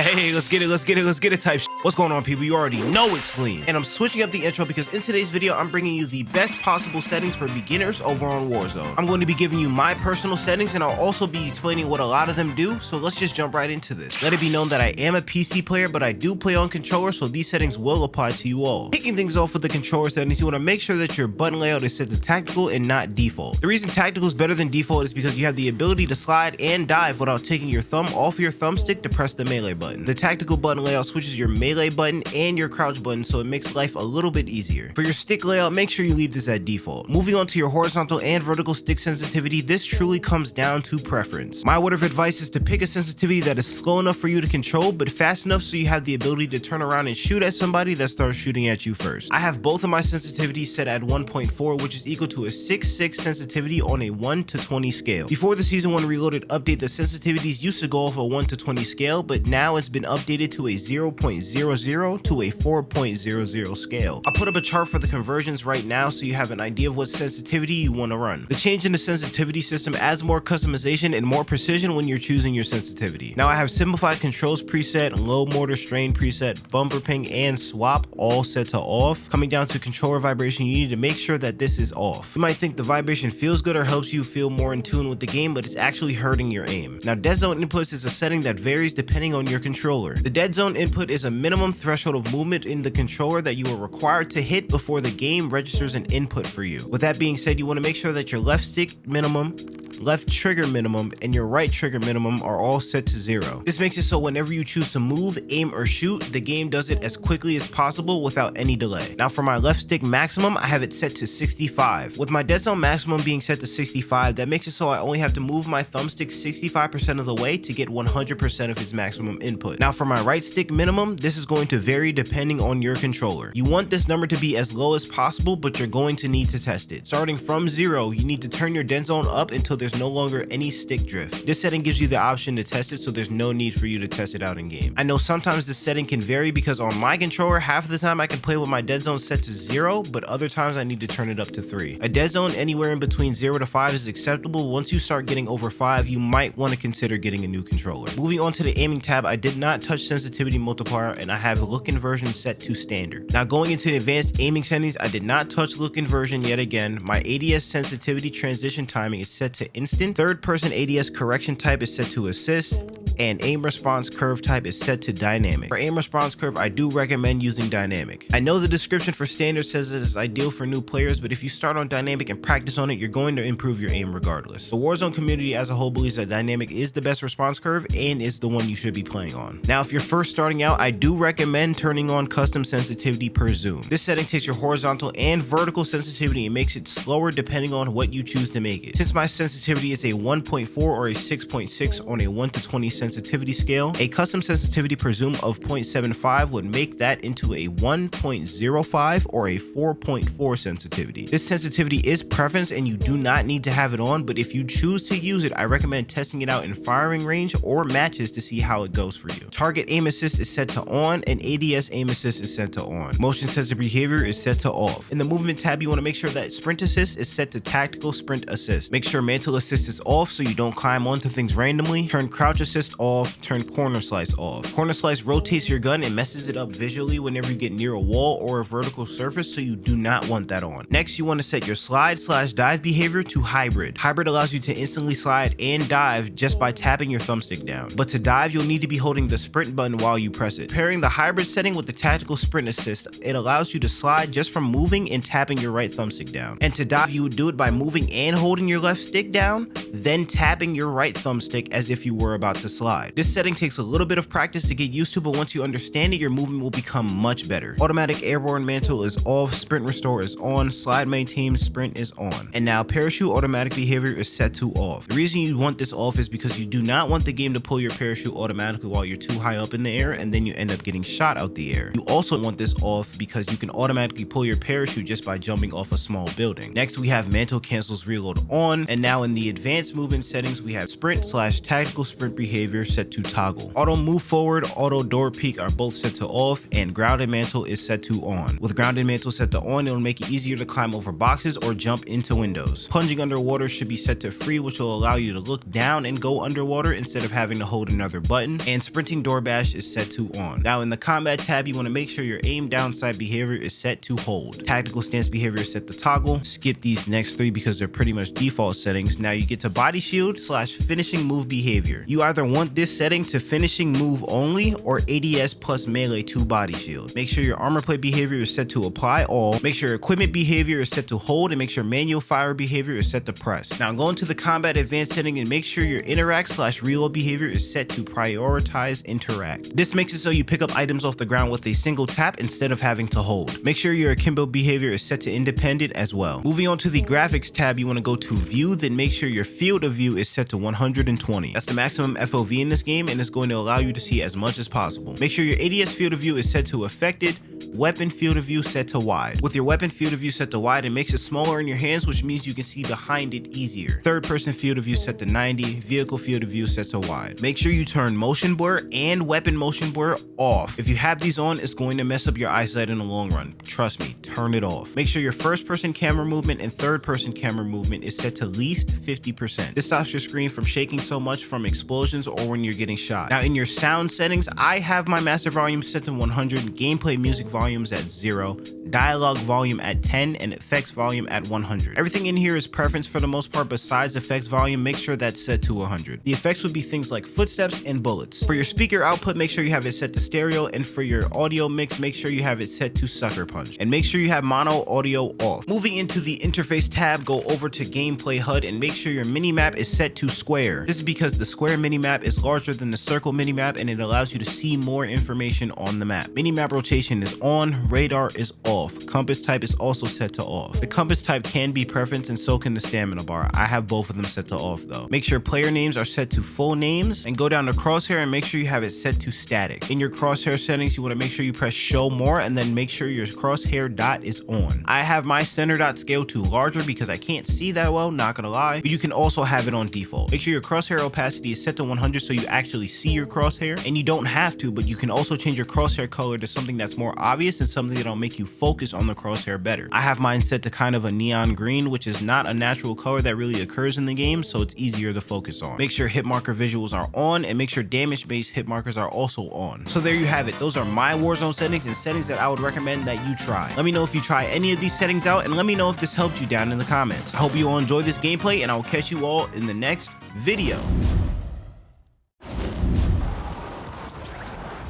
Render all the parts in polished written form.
Hey, let's get it type shit. What's going on, people? You already know it's Leem. And I'm switching up the intro because in today's video, I'm bringing you the best possible settings for beginners over on Warzone. I'm going to be giving you my personal settings, and I'll also be explaining what a lot of them do, so let's just jump right into this. Let it be known that I am a PC player, but I do play on controller, so these settings will apply to you all. Kicking things off with the controller settings, you want to make sure that your button layout is set to tactical and not default. The reason tactical is better than default is because you have the ability to slide and dive without taking your thumb off your thumbstick to press the melee button. The tactical button layout switches your melee button and your crouch button, so it makes life a little bit easier. For your stick layout, make sure you leave this at default. Moving on to your horizontal and vertical stick sensitivity, this truly comes down to preference. My word of advice is to pick a sensitivity that is slow enough for you to control, but fast enough so you have the ability to turn around and shoot at somebody that starts shooting at you first. I have both of my sensitivities set at 1.4, which is equal to a 6.6 sensitivity on a 1 to 20 scale. Before the Season 1 Reloaded update, the sensitivities used to go off a 1 to 20 scale, but now it's been updated to a 0.00 to a 4.00 scale. I'll put up a chart for the conversions right now so you have an idea of what sensitivity you want to run. The change in the sensitivity system adds more customization and more precision when you're choosing your sensitivity. Now I have simplified controls preset, low mortar strain preset, bumper ping, and swap all set to off. Coming down to controller vibration, you need to make sure that this is off. You might think the vibration feels good or helps you feel more in tune with the game, but it's actually hurting your aim. Now dead zone inputs is a setting that varies depending on your controller. The dead zone input is a minimum threshold of movement in the controller that you are required to hit before the game registers an input for you. With that being said, you want to make sure that your left stick minimum, left trigger minimum, and your right trigger minimum are all set to 0. This makes it so whenever you choose to move, aim, or shoot, the game does it as quickly as possible without any delay. Now for my left stick maximum, I have it set to 65. With my dead zone maximum being set to 65, that makes it so I only have to move my thumbstick 65% of the way to get 100% of its maximum input. Now for my right stick minimum, this is going to vary depending on your controller. You want this number to be as low as possible, but you're going to need to test it. Starting from 0, you need to turn your dead zone up until there's no longer any stick drift. This setting gives you the option to test it, so there's no need for you to test it out in game. I know sometimes this setting can vary because on my controller, half of the time I can play with my dead zone set to 0, but other times I need to turn it up to 3. A dead zone anywhere in between 0 to 5 is acceptable. Once you start getting over 5, you might want to consider getting a new controller. Moving on to the aiming tab, I did not touch sensitivity multiplier, and I have look inversion set to standard. Now going into the advanced aiming settings, I did not touch look inversion yet again. My ADS sensitivity transition timing is set to instant. Third person ADS correction type is set to assist, and aim response curve type is set to dynamic. For aim response curve, I do recommend using dynamic. I know the description for standard says that it's ideal for new players, but if you start on dynamic and practice on it, you're going to improve your aim regardless. The Warzone community as a whole believes that dynamic is the best response curve and is the one you should be playing on. Now, if you're first starting out, I do recommend turning on custom sensitivity per zoom. This setting takes your horizontal and vertical sensitivity and makes it slower depending on what you choose to make it. Since my sensitivity is a 1.4 or a 6.6 on a 1 to 20 sensitivity scale, a custom sensitivity per zoom of 0.75 would make that into a 1.05 or a 4.4 sensitivity. This sensitivity is preference and you do not need to have it on, but if you choose to use it, I recommend testing it out in firing range or matches to see how it goes for you. Target aim assist is set to on, and ADS aim assist is set to on. Motion sensor behavior is set to off. In the movement tab, you want to make sure that sprint assist is set to tactical sprint assist. Make sure mantle assist is off so you don't climb onto things randomly. Turn crouch assist off, turn corner slice off. Corner slice rotates your gun and messes it up visually whenever you get near a wall or a vertical surface, so you do not want that on. Next, you want to set your slide/dive behavior to hybrid. Hybrid allows you to instantly slide and dive just by tapping your thumbstick down. But to dive, you'll need to be holding the sprint button while you press it. Pairing the hybrid setting with the tactical sprint assist, it allows you to slide just from moving and tapping your right thumbstick down. And to dive, you would do it by moving and holding your left stick down, then tapping your right thumbstick as if you were about to slide. This setting takes a little bit of practice to get used to, but once you understand it, your movement will become much better. Automatic airborne mantle is off, sprint restore is on, slide maintain sprint is on. And now parachute automatic behavior is set to off. The reason you want this off is because you do not want the game to pull your parachute automatically while you're too high up in the air and then you end up getting shot out the air. You also want this off because you can automatically pull your parachute just by jumping off a small building. Next, we have mantle cancels reload on, and now in the advanced movement settings, we have sprint/tactical sprint behavior behavior set to toggle. Auto move forward, auto door peek are both set to off, and ground and mantle is set to on. With ground and mantle set to on, it'll make it easier to climb over boxes or jump into windows. Plunging underwater should be set to free, which will allow you to look down and go underwater instead of having to hold another button, and sprinting door bash is set to on. Now in the combat tab, you want to make sure your aim downside behavior is set to hold. Tactical stance behavior is set to toggle. Skip these next three because they're pretty much default settings. Now you get to body shield / finishing move behavior. You either want this setting to finishing move only or ADS plus melee to body shield. Make sure your armor plate behavior is set to apply all. Make sure equipment behavior is set to hold, and make sure manual fire behavior is set to press. Now go into the combat advanced setting and make sure your interact / reload behavior is set to prioritize interact. This makes it so you pick up items off the ground with a single tap instead of having to hold. Make sure your akimbo behavior is set to independent as well. Moving on to the graphics tab, you want to go to view, then make sure your field of view is set to 120. That's the maximum FOV in this game, and it's going to allow you to see as much as possible. Make sure your ADS field of view is set to affected. Weapon field of view set to wide. With your weapon field of view set to wide, it makes it smaller in your hands, which means you can see behind it easier. Third person field of view set to 90. Vehicle field of view set to wide. Make sure you turn motion blur and weapon motion blur off. If you have these on, it's going to mess up your eyesight in the long run. Trust me, turn it off. Make sure your first person camera movement and third person camera movement is set to least 50%. This stops your screen from shaking so much from explosions or when you're getting shot. Now in your sound settings, I have my master volume set to 100, gameplay music volumes at 0, dialogue volume at 10, and effects volume at 100. Everything in here is preference for the most part. Besides effects volume, make sure that's set to 100. The effects would be things like footsteps and bullets. For your speaker output, make sure you have it set to stereo, and for your audio mix, make sure you have it set to sucker punch, and make sure you have mono audio off. Moving into the interface tab, go over to gameplay HUD and make sure your minimap is set to square. This is because the square minimap is larger than the circle minimap, and it allows you to see more information on the map. Minimap rotation is on, radar is off. Compass type is also set to off. The compass type can be preference, and so can the stamina bar. I have both of them set to off though. Make sure player names are set to full names, and go down to crosshair and make sure you have it set to static. In your crosshair settings, you want to make sure you press show more, and then make sure your crosshair dot is on. I have my center dot scale to larger because I can't see that well, not gonna lie, but you can also have it on default. Make sure your crosshair opacity is set to 100 so you actually see your crosshair, and you don't have to, but you can also change your crosshair color to something that's more obvious and something that'll make you focus on the crosshair better. I have mine set to kind of a neon green, which is not a natural color that really occurs in the game, so it's easier to focus on. Make sure hit marker visuals are on, and make sure damage based hit markers are also on. So there you have it. Those are my Warzone settings and settings that I would recommend that you try. Let me know if you try any of these settings out, and let me know if this helped you down in the comments. I hope you all enjoy this gameplay, and I will catch you all in the next video.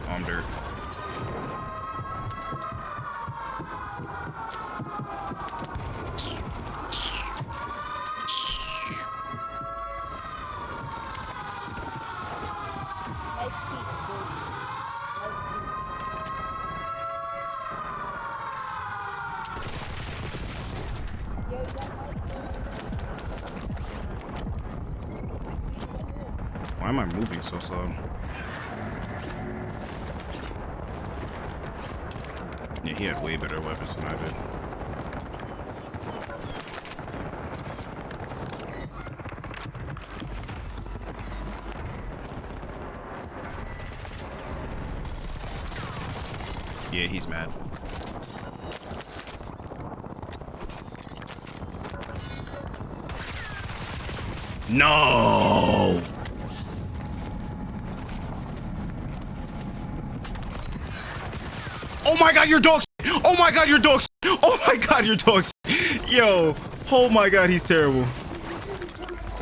I'm dirt. Why am I moving so slow? Yeah, he had way better weapons than I did. Yeah, he's mad. No! Oh my god, your dog! Oh my god, your dog! Oh my god, your dog! Yo, oh my god, he's terrible.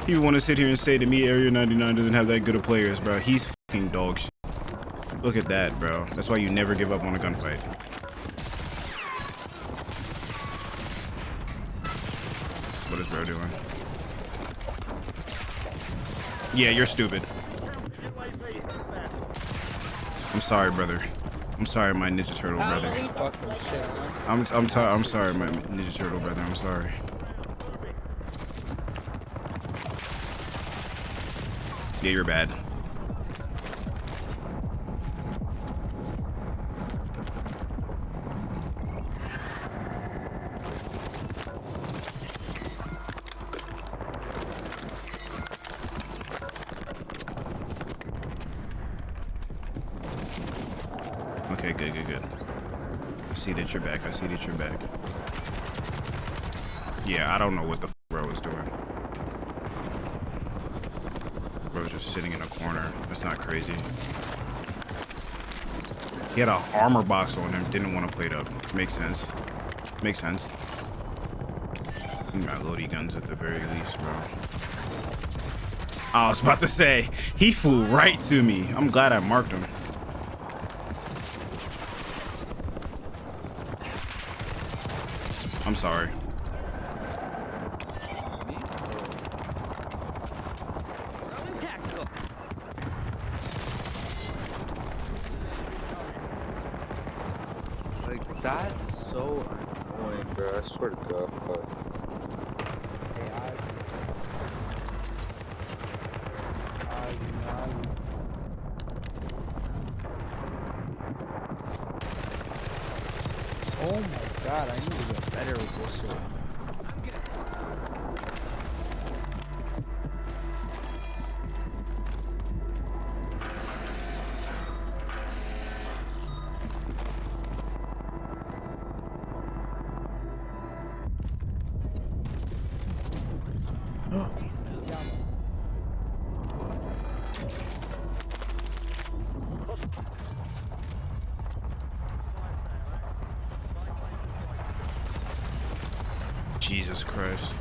He would want to sit here and say to me, Area 99 doesn't have that good of players, bro. He's fucking dog shit. Look at that, bro. That's why you never give up on a gunfight. What is bro doing? Yeah, you're stupid. I'm sorry, brother. I'm sorry, my Ninja Turtle brother. I'm sorry, my Ninja Turtle brother. I'm sorry. Yeah, you're bad. Okay, good, good, good. I see that you're back. I see that you're back. Yeah, I don't know what the bro was doing. Bro was just sitting in a corner. That's not crazy. He had an armor box on him. Didn't want to plate up. Makes sense. Makes sense. He got loady guns at the very least, bro. I was about to say, he flew right to me. I'm glad I marked him. I'm sorry. Like, that's so annoying, bro. I swear to God. Hey, Ozzy. Oh my God, I need to get better with this shit. Jesus Christ.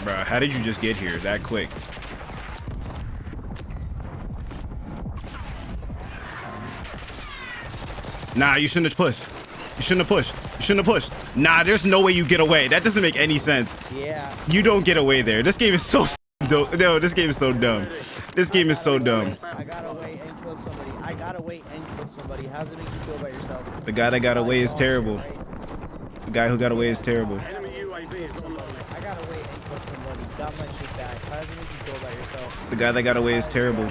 Bro, how did you just get here that quick? Nah, you shouldn't have pushed. You shouldn't have pushed. You shouldn't have pushed. Nah, there's no way you get away. That doesn't make any sense. Yeah. You don't get away there. This game is so dope. No, this game is so dumb. This game is so dumb. I gotta wait and kill somebody. I gotta wait and kill somebody. How does it make you feel about yourself? The guy that got away is terrible. The guy who got away is terrible. I gotta wait and kill somebody. Got my shit back. How does it make you feel about yourself? The guy that got away is terrible.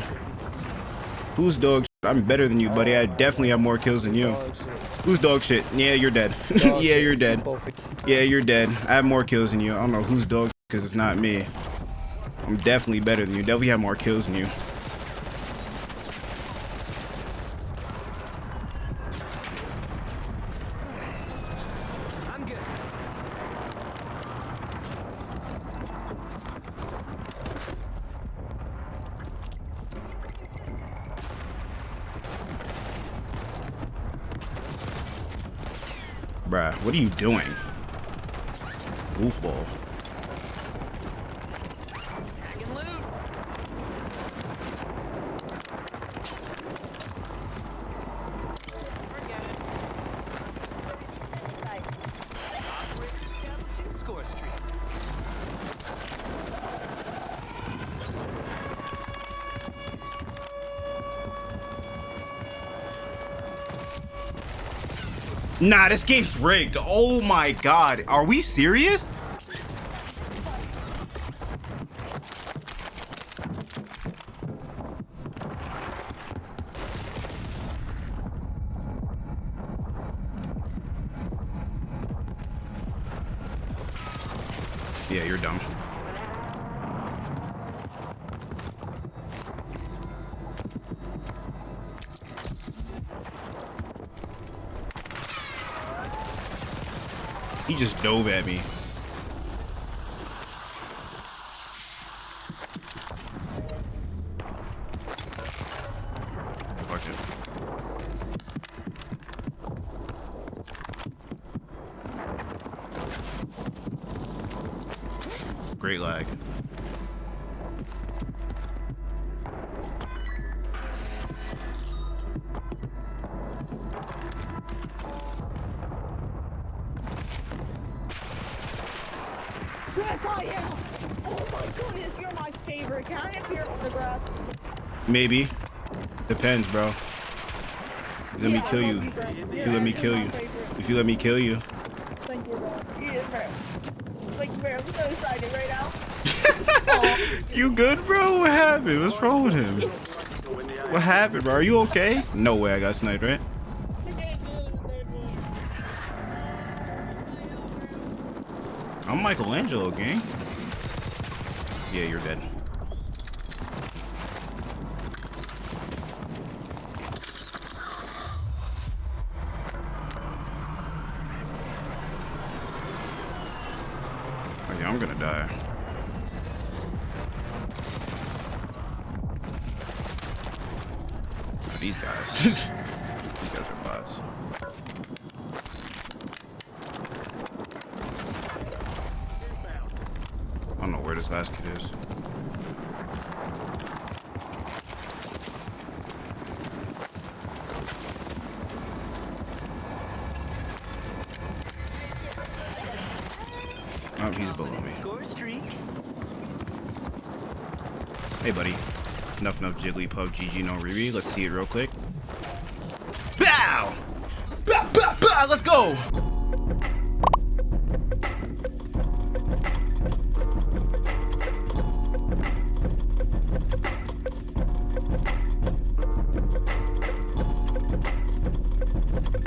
Who's dog shit? I'm better than you, buddy. I definitely have more kills than you. Who's dog shit? Yeah, you're dead. Yeah, you're dead. Yeah, you're dead. I have more kills than you. I don't know who's dog shit because it's not me. I'm definitely better than you. Definitely have more kills than you. Bruh, what are you doing? Goofball. Nah, this game's rigged. Oh my God. Are we serious? Yeah, you're dumb. He just dove at me. Fuck it. Great lag. Yes, I am! Oh my goodness, you're my favorite. Can I have your autograph? Maybe. Depends, bro. Let me kill you. If you let me kill you. If you let me kill you. Thank you, bro. Yeah, bro. Thank you, bro. I'm so excited right now. You good, bro? What happened? What's wrong with him? What happened, bro? Are you okay? No way I got sniped, right? I'm Michelangelo, gang. Yeah, you're dead. Oh yeah, I'm gonna die. These guys. These guys are bots. I don't know where this last kid is. Oh, he's below me. Hey, buddy. Enough, Jigglypuff, GG, no Riri. Let's see it real quick. Bow! Bow, bow, bow! Let's go!